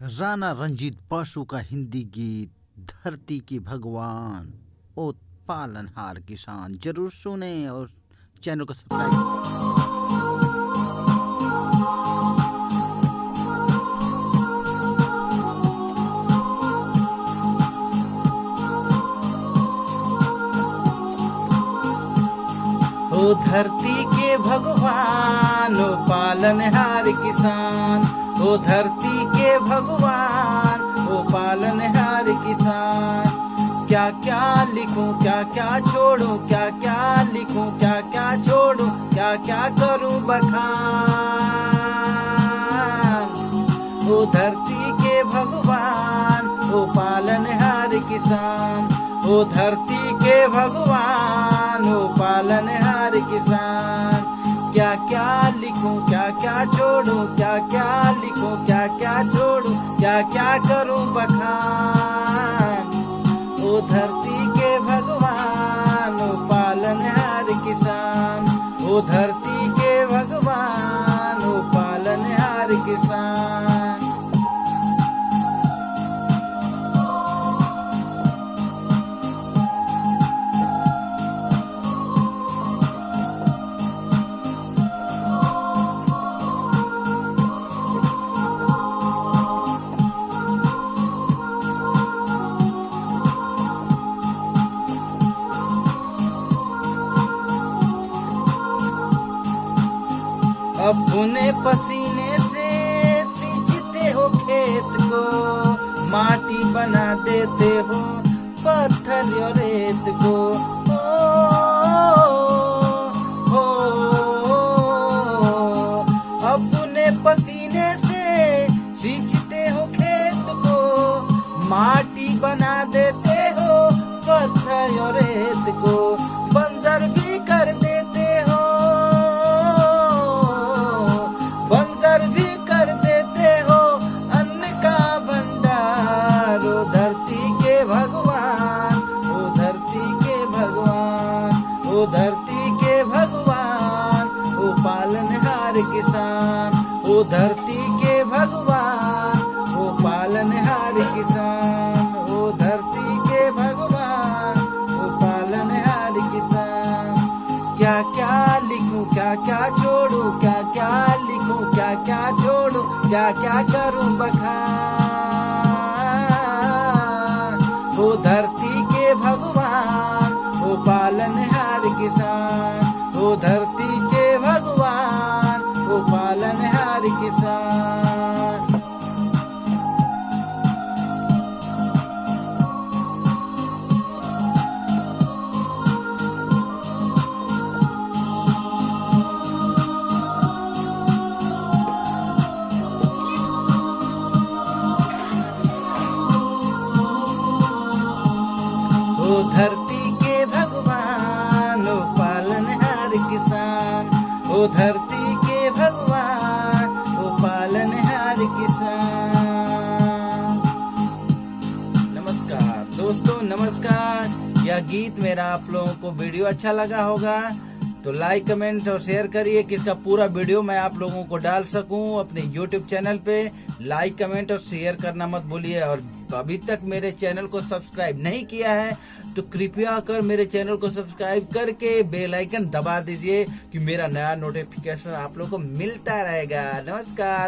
राणा रंजीत पाशु का हिंदी गीत धरती के भगवान ओ पालनहार किसान जरूर सुने और चैनल को सब्सक्राइब। ओ धरती के भगवान ओ पालनहार किसान, ओ धरती के भगवान ओ पालनहार किसान। क्या क्या लिखूं क्या क्या छोड़ूं, क्या क्या लिखूं क्या क्या छोड़ूं, क्या क्या करूं बखान। ओ धरती के भगवान ओ पालनहार किसान, ओ धरती के भगवान ओ पालनहार किसान। क्या क्या लिखूं क्या क्या छोड़ूं, क्या क्या लिखूं क्या क्या छोड़ूं, क्या क्या करूं बखान। ओ धरती के भगवान ओ पालनहार किसान, ओ धरती के भगवान ओ पालनहार किसान। अपने पसीने से सींचते हो खेत को, माटी बना देते हो पत्थर और रेत को। अपने पसीने से सींचते हो खेत को, माटी बना देते हो पत्थर और रेत को। बंजर भी कर देते हो, बंजर भी कर देते हो अन्न का भंडार। ओ धरती के भगवान ओ धरती के भगवान, ओ धरती के भगवान ओ पालनहार किसान, ओ धरती के भगवान ओ पालनहार किसान, ओ धरती के भगवान ओ पालनहार किसान। क्या क्या लिखूं क्या क्या छोड़ूं, क्या क्या लिखूं क्या क्या छोड़ूं, क्या क्या करूं बखान। ओ धरती के भगवान ओ पालनहार किसान, ओ धरती के भगवान ओ पालनहार किसान। ओ धरती के भगवान ओ पालनहार किसान, ओ धरती के भगवान ओ पालनहार किसान। नमस्कार दोस्तों, नमस्कार। यह गीत मेरा आप लोगों को वीडियो अच्छा लगा होगा तो लाइक कमेंट और शेयर करिए कि इसका पूरा वीडियो मैं आप लोगों को डाल सकूं अपने YouTube चैनल पे। लाइक कमेंट और शेयर करना मत भूलिए। और अभी तक मेरे चैनल को सब्सक्राइब नहीं किया है तो कृपया कर मेरे चैनल को सब्सक्राइब करके बेल आइकन दबा दीजिए कि मेरा नया नोटिफिकेशन आप लोगों को मिलता रहेगा। नमस्कार।